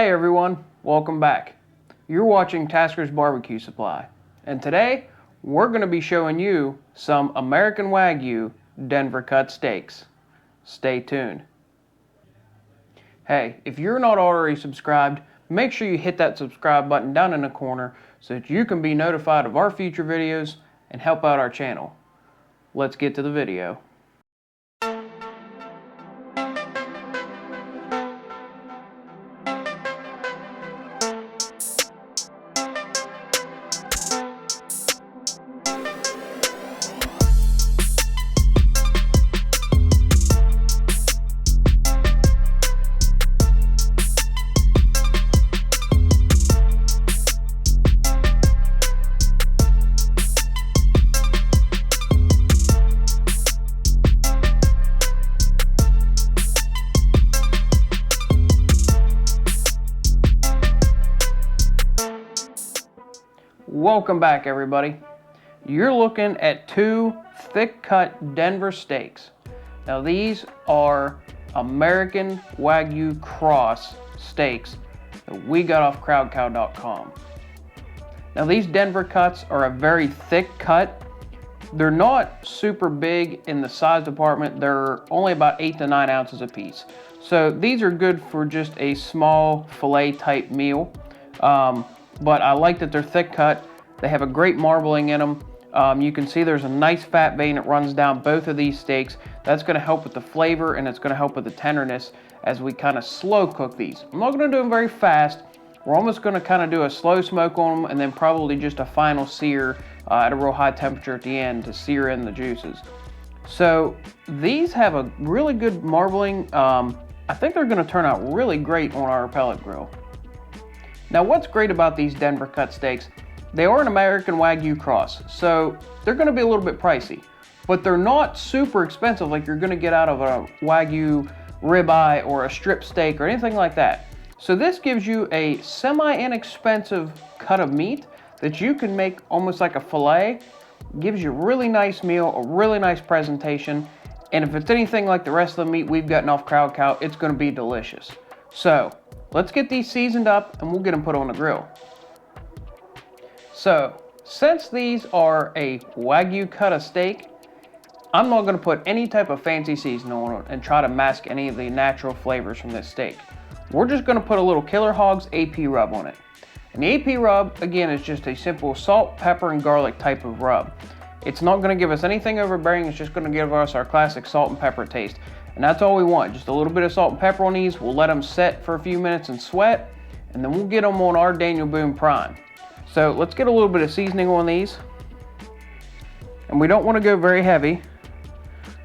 Hey everyone, welcome back. You're watching Taskers BBQ Supply, and today we're going to be showing you some American Wagyu Denver cut steaks. Stay tuned. Hey, if you're not already subscribed, make sure you hit that subscribe button down in the corner so that you can be notified of our future videos and help out our channel. Let's get to the video. Welcome back everybody. You're looking at two thick cut Denver steaks. Now these are American Wagyu cross steaks that we got off crowdcow.com. Now these Denver cuts are a very thick cut. They're not super big in the size department. They're only about 8 to 9 ounces a piece. So these are good for just a small filet type meal. But I like that they're thick cut. They have a great marbling in them. You can see there's a nice fat vein that runs down both of these steaks. That's going to help with the flavor and it's going to help with the tenderness as we kind of slow cook these. I'm not going to do them very fast. We're almost going to kind of do a slow smoke on them and then probably just a final sear at a real high temperature at the end to sear in the juices. So these have a really good marbling. I think they're going to turn out really great on our pellet grill. Now what's great about these Denver cut steaks, they are an American Wagyu cross, so they're going to be a little bit pricey, but they're not super expensive like you're going to get out of a Wagyu ribeye or a strip steak or anything like that. So this gives you a semi-inexpensive cut of meat that you can make almost like a filet. Gives you a really nice meal, a really nice presentation, and if it's anything like the rest of the meat we've gotten off Crowd Cow, it's going to be delicious. So let's get these seasoned up and we'll get them put on the grill. So, since these are a Wagyu cut of steak, I'm not going to put any type of fancy seasoning on it and try to mask any of the natural flavors from this steak. We're just going to put a little Killer Hogs AP rub on it. And the AP rub, again, is just a simple salt, pepper, and garlic type of rub. It's not going to give us anything overbearing, it's just going to give us our classic salt and pepper taste. And that's all we want, just a little bit of salt and pepper on these. We'll let them set for a few minutes and sweat, and then we'll get them on our Daniel Boone Prime. So let's get a little bit of seasoning on these. And we don't want to go very heavy,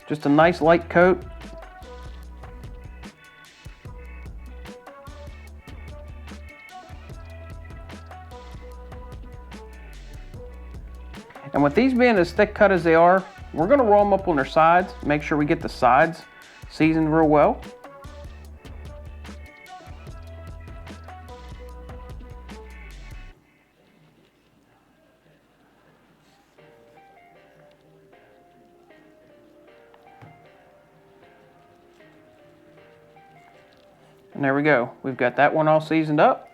just a nice light coat. And with these being as thick cut as they are, we're going to roll them up on their sides, make sure we get the sides seasoned real well. And there we go. We've got that one all seasoned up.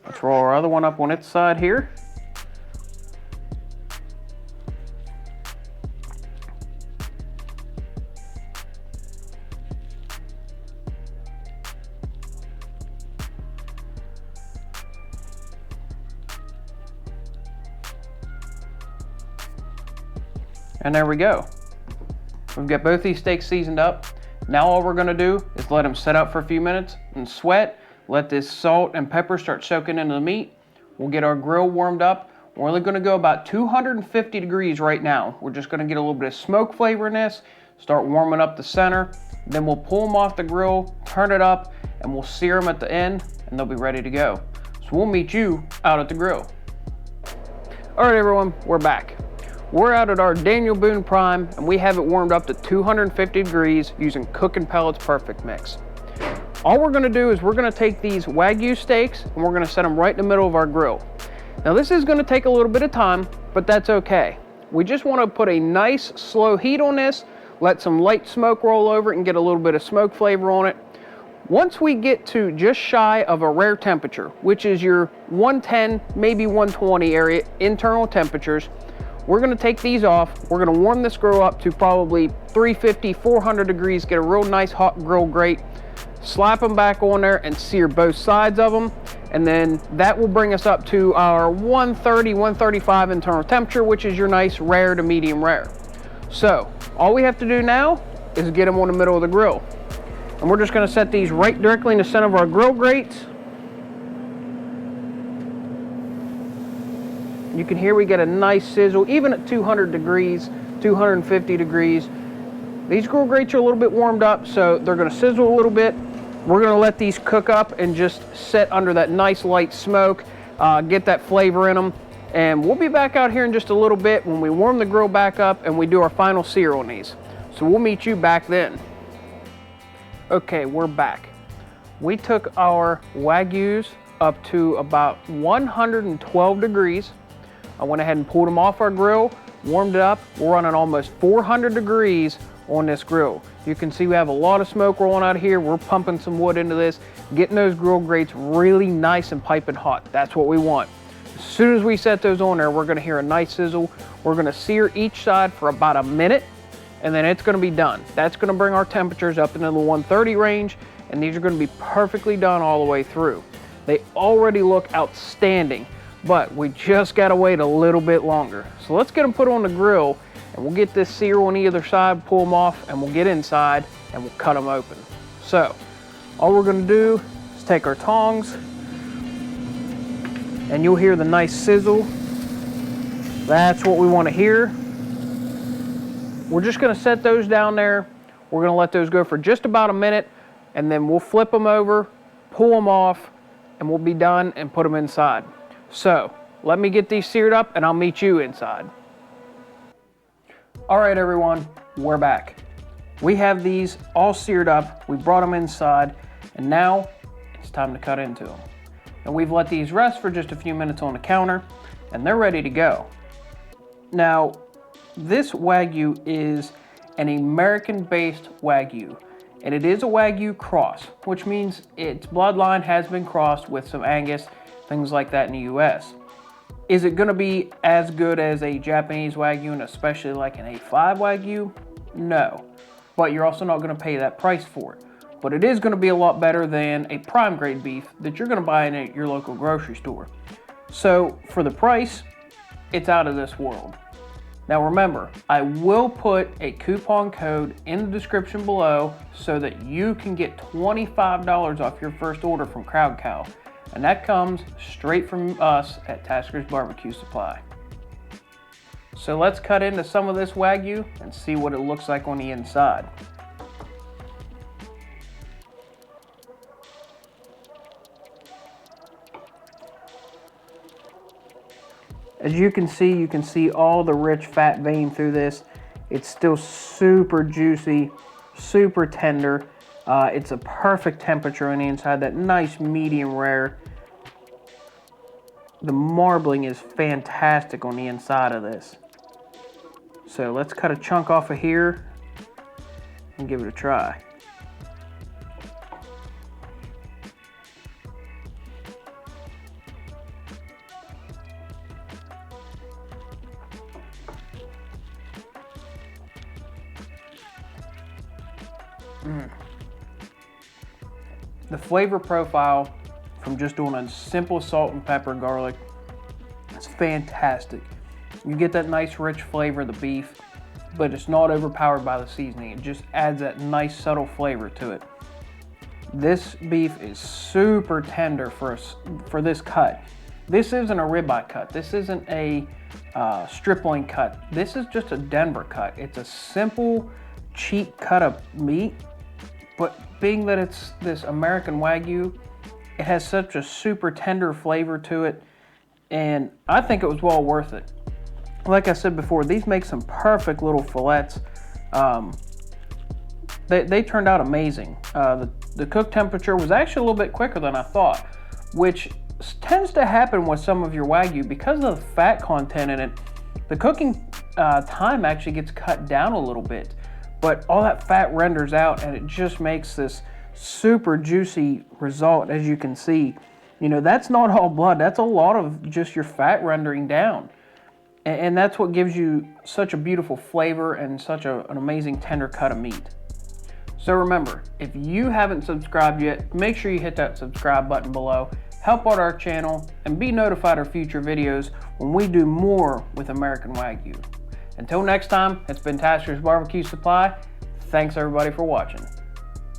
Let's roll our other one up on its side here. And there we go. We've got both these steaks seasoned up. Now all we're going to do is let them set up for a few minutes and sweat. Let this salt and pepper start soaking into the meat. We'll get our grill warmed up. We're only going to go about 250 degrees right now. We're just going to get a little bit of smoke flavor in this, start warming up the center. Then we'll pull them off the grill, turn it up, and we'll sear them at the end, and they'll be ready to go. So we'll meet you out at the grill. All right, everyone, we're back. We're out at our Daniel Boone Prime, and we have it warmed up to 250 degrees using Cooking Pellets Perfect Mix. All we're gonna do is we're gonna take these Wagyu steaks and we're gonna set them right in the middle of our grill. Now this is gonna take a little bit of time, but that's okay. We just wanna put a nice slow heat on this, let some light smoke roll over it and get a little bit of smoke flavor on it. Once we get to just shy of a rare temperature, which is your 110, maybe 120 area internal temperatures, we're gonna take these off. We're gonna warm this grill up to probably 350, 400 degrees, get a real nice hot grill grate, slap them back on there and sear both sides of them. And then that will bring us up to our 130, 135 internal temperature, which is your nice rare to medium rare. So all we have to do now is get them on the middle of the grill. And we're just gonna set these right directly in the center of our grill grates. You can hear we get a nice sizzle, even at 200 degrees, 250 degrees. These grill grates are a little bit warmed up, so they're gonna sizzle a little bit. We're gonna let these cook up and just sit under that nice light smoke, get that flavor in them. And we'll be back out here in just a little bit when we warm the grill back up and we do our final sear on these. So we'll meet you back then. Okay, we're back. We took our Wagyus up to about 112 degrees. I went ahead and pulled them off our grill, warmed it up. We're running almost 400 degrees on this grill. You can see we have a lot of smoke rolling out of here. We're pumping some wood into this, getting those grill grates really nice and piping hot. That's what we want. As soon as we set those on there, we're gonna hear a nice sizzle. We're gonna sear each side for about a minute, and then it's gonna be done. That's gonna bring our temperatures up into the 130 range, and these are gonna be perfectly done all the way through. They already look outstanding, but we just gotta wait a little bit longer. So let's get them put on the grill, and we'll get this sear on either side, pull them off, and we'll get inside and we'll cut them open. So all we're gonna do is take our tongs, and you'll hear the nice sizzle. That's what we wanna hear. We're just gonna set those down there. We're gonna let those go for just about a minute, and then we'll flip them over, pull them off, and we'll be done and put them inside. So let me get these seared up and I'll meet you inside. All right, everyone, we're back. We have these all seared up. We brought them inside, and now it's time to cut into them. And we've let these rest for just a few minutes on the counter, and they're ready to go. Now, this Wagyu is an American-based Wagyu, and it is a Wagyu cross, which means its bloodline has been crossed with some Angus, things like that in the US. Is it gonna be as good as a Japanese Wagyu, and especially like an A5 Wagyu? No, but you're also not gonna pay that price for it. But it is gonna be a lot better than a prime grade beef that you're gonna buy in at your local grocery store. So for the price, it's out of this world. Now remember, I will put a coupon code in the description below so that you can get $25 off your first order from Crowd Cow. And that comes straight from us at Taskers BBQ Supply. So let's cut into some of this Wagyu and see what it looks like on the inside. As you can see all the rich fat vein through this. It's still super juicy, super tender. It's a perfect temperature on the inside, that nice medium rare. The marbling is fantastic on the inside of this. So let's cut a chunk off of here and give it a try. The flavor profile from just doing a simple salt and pepper garlic, it's fantastic. You get that nice rich flavor of the beef, but it's not overpowered by the seasoning. It just adds that nice subtle flavor to it. This beef is super tender for this cut. This isn't a ribeye cut. This isn't a striploin cut. This is just a Denver cut. It's a simple, cheap cut of meat, but being that it's this American Wagyu, it has such a super tender flavor to it, and I think it was well worth it. Like I said before, these make some perfect little fillets. They turned out amazing. The cook temperature was actually a little bit quicker than I thought, which tends to happen with some of your Wagyu because of the fat content in it. The cooking time actually gets cut down a little bit, but all that fat renders out and it just makes this super juicy result, as you can see. You know, that's not all blood. That's a lot of just your fat rendering down. And that's what gives you such a beautiful flavor and such an amazing tender cut of meat. So remember, if you haven't subscribed yet, make sure you hit that subscribe button below. Help out our channel and be notified of future videos when we do more with American Wagyu. Until next time, it's been Taskers BBQ Supply. Thanks everybody for watching.